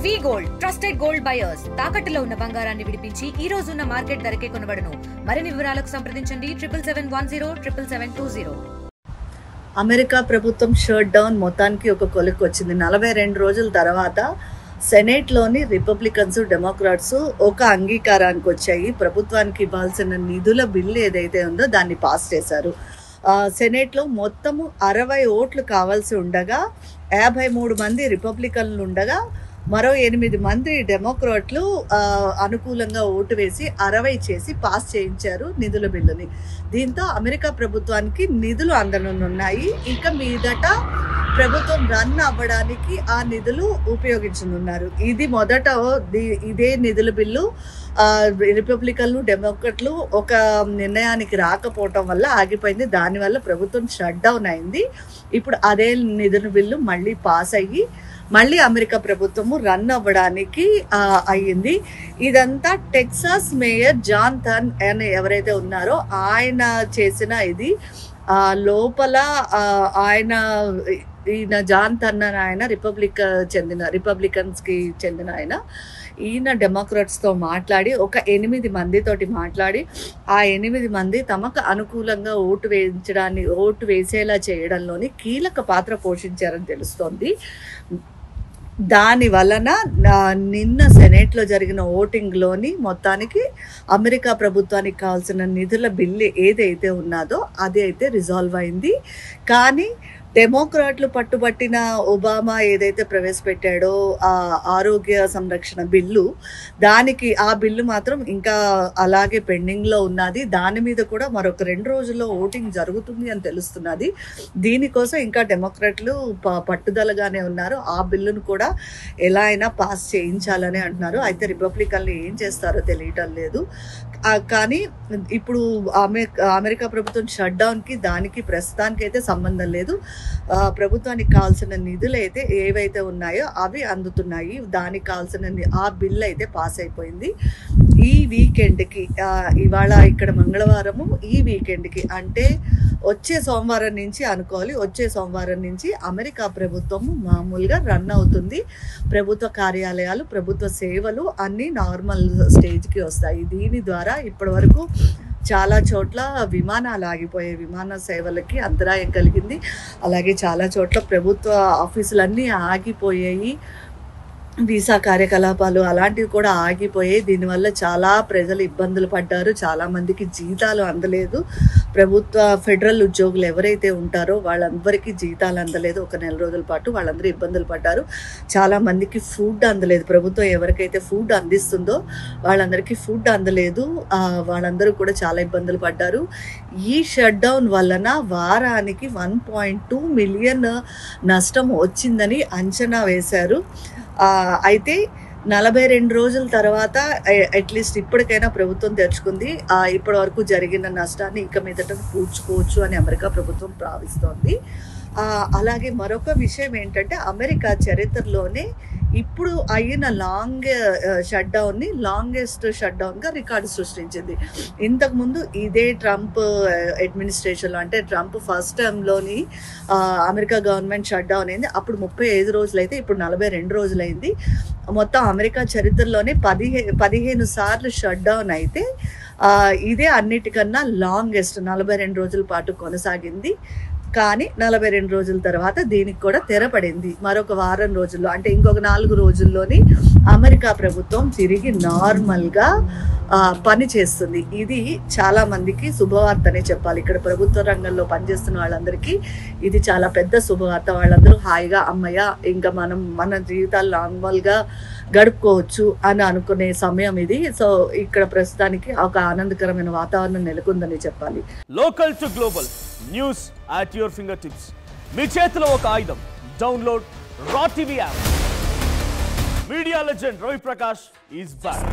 వి gold trusted gold buyers తాకట్టులో ఉన్న బంగారాన్ని విడిపించి ఈ రోజు ఉన్న మార్కెట్ ధరకే కొనబడును. మరిన్ని వివరాలకు సంప్రదించండి 7771077720. అమెరికా ప్రభుత్వం షట్ డౌన్ మొత్తానికి ఒక కొలిక్కి వచ్చింది. 42 రోజుల తర్వాత సెనేట్లోని రిపబ్లికన్స్ డెమోక్రాట్స్ ఒక అంగీకారానికి వచ్చాయి. ప్రభుత్వానికి ఇవ్వాల్సిన నిధుల బిల్లు ఏదైతే ఉందో దాన్ని పాస్ చేశారు. సెనేట్లో మొత్తము 60 ఓట్లు కావాల్సి ఉండగా 53 మంది రిపబ్లికన్లు ఉండగా మరో 8 మంది డెమోక్రాట్లు అనుకూలంగా ఓటు వేసి 60 చేసి పాస్ చేయించారు నిధుల బిల్లుని. దీంతో అమెరికా ప్రభుత్వానికి నిధులు అందనున్నాయి. ఇక మీదట ప్రభుత్వం రన్ అవ్వడానికి ఆ నిధులు ఉపయోగించనున్నారు. ఇది మొదట ఇదే నిధుల బిల్లు రిపబ్లికన్లు డెమోక్రాట్లు ఒక నిర్ణయానికి రాకపోవటం వల్ల ఆగిపోయింది. దానివల్ల ప్రభుత్వం షట్ డౌన్ అయింది. ఇప్పుడు అదే నిధుల బిల్లు మళ్ళీ పాస్ అయ్యి మళ్ళీ అమెరికా ప్రభుత్వము రన్ అవ్వడానికి అయ్యింది. ఇదంతా టెక్సాస్ మేయర్ జాన్ థర్న్ అని ఎవరైతే ఉన్నారో ఆయన చేసిన ఇది. లోపల ఈయన జాన్ థర్న్ ఆయన రిపబ్లికన్స్కి చెందిన ఆయన. ఈయన డెమోక్రాట్స్తో మాట్లాడి ఒక 8 మందితోటి మాట్లాడి ఆ 8 మంది తమకు అనుకూలంగా ఓటు వేసేలా చేయడంలోని కీలక పాత్ర పోషించారని తెలుస్తోంది. దాని వలన నిన్న సెనేట్లో జరిగిన ఓటింగ్లోని మొత్తానికి అమెరికా ప్రభుత్వానికి కావాల్సిన నిధుల బిల్లు ఏదైతే ఉన్నదో అది అయితే రిజాల్వ్ అయింది. కానీ డెమోక్రాట్లు పట్టుబట్టిన ఒబామా ఏదైతే ప్రవేశపెట్టాడో ఆ ఆరోగ్య సంరక్షణ బిల్లు, ఆ బిల్లు మాత్రం ఇంకా అలాగే పెండింగ్లో ఉన్నది. దాని మీద కూడా మరొక 2 రోజుల్లో ఓటింగ్ జరుగుతుంది అని తెలుస్తున్నది. దీనికోసం ఇంకా డెమోక్రాట్లు పట్టుదలగానే ఉన్నారు. ఆ బిల్లును కూడా ఎలా అయినా పాస్ చేయించాలని అంటున్నారు. అయితే రిపబ్లికన్లు ఏం చేస్తారో తెలియటం లేదు. కానీ ఇప్పుడు అమెరికా ప్రభుత్వం షట్ డౌన్కి దానికి ప్రస్తుతానికి అయితే సంబంధం లేదు. ప్రభుత్వానికి కావాల్సిన నిధులు అయితే ఏవైతే ఉన్నాయో అవి అందుతున్నాయి. దానికి కావాల్సిన ఆ బిల్ అయితే పాస్ అయిపోయింది. ఈ వీకెండ్కి ఇవాళ ఇక్కడ మంగళవారము, ఈ వీకెండ్కి అంటే వచ్చే సోమవారం నుంచి అనుకోవాలి. వచ్చే సోమవారం నుంచి అమెరికా ప్రభుత్వము మామూలుగా రన్ అవుతుంది. ప్రభుత్వ కార్యాలయాలు, ప్రభుత్వ సేవలు అన్నీ నార్మల్ స్టేజ్కి వస్తాయి. దీని ద్వారా ఇప్పటి వరకు చాలా చోట్ల విమానాలు ఆగిపోయాయి. విమాన సేవలకి అంతరాయం కలిగింది. అలాగే చాలా చోట్ల ప్రభుత్వ ఆఫీసులన్నీ ఆగిపోయాయి. వీసా కార్యకలాపాలు అలాంటివి కూడా ఆగిపోయాయి. దీనివల్ల చాలా ప్రజలు ఇబ్బందులు పడ్డారు. చాలామందికి జీతాలు అందలేదు. ఫెడరల్ ఉద్యోగులు ఎవరైతే ఉంటారో వాళ్ళందరికీ జీతాలు అందలేదు. ఒక 4 రోజుల పాటు వాళ్ళందరూ ఇబ్బందులు పడ్డారు. చాలామందికి ఫుడ్ అందలేదు. ప్రభుత్వం ఎవరికైతే ఫుడ్ అందిస్తుందో వాళ్ళందరికీ ఫుడ్ అందలేదు. వాళ్ళందరూ కూడా చాలా ఇబ్బందులు పడ్డారు. ఈ షట్ డౌన్ వలన వారానికి 1.2 మిలియన్ నష్టం వచ్చిందని అంచనా వేశారు. అయితే 42 రోజుల తర్వాత అట్లీస్ట్ ఇప్పటికైనా ప్రభుత్వం తెరుచుకుంది. ఇప్పటి వరకు జరిగిన నష్టాన్ని ఇక మీదట పూడ్చుకోవచ్చు అని అమెరికా ప్రభుత్వం భావిస్తోంది. అలాగే మరొక విషయం ఏంటంటే అమెరికా చరిత్రలోనే ఇప్పుడు అయిన లాంగెస్ట్ షట్ డౌన్గా రికార్డు సృష్టించింది. ఇంతకుముందు ఇదే ట్రంప్ అడ్మినిస్ట్రేషన్లో అంటే ట్రంప్ ఫస్ట్ టైంలోని అమెరికా గవర్నమెంట్ షట్ డౌన్ అయింది. అప్పుడు 35 రోజులైతే ఇప్పుడు 42 రోజులైంది. మొత్తం అమెరికా చరిత్రలోనే 15 సార్లు షట్ డౌన్ అయితే ఇదే అన్నిటికన్నా లాంగెస్ట్ 42 రోజుల పాటు కొనసాగింది. కానీ 42 రోజుల తర్వాత దీనికి కూడా తెరపడింది. మరొక వారం రోజుల్లో అంటే ఇంకొక 4 రోజుల్లోని అమెరికా ప్రభుత్వం తిరిగి నార్మల్గా పని చేస్తుంది. ఇది చాలా మందికి శుభవార్తనే చెప్పాలి. ఇక్కడ ప్రభుత్వ రంగంలో పనిచేస్తున్న వాళ్ళందరికీ ఇది చాలా పెద్ద శుభవార్త. వాళ్ళందరూ హాయిగా అమ్మయ్య ఇంకా మన జీవితాలు నార్మల్గా గడుపుకోవచ్చు అని అనుకునే సమయం ఇది. సో ఇక్కడ ప్రస్తుతానికి ఒక ఆనందకరమైన వాతావరణం నెలకొందని చెప్పాలి. Local to global news at your fingertips. మీ చేతిలో ఒక ఆయుధం. డౌన్లోడ్ రా TV app. Media legend Ravi Prakash is back.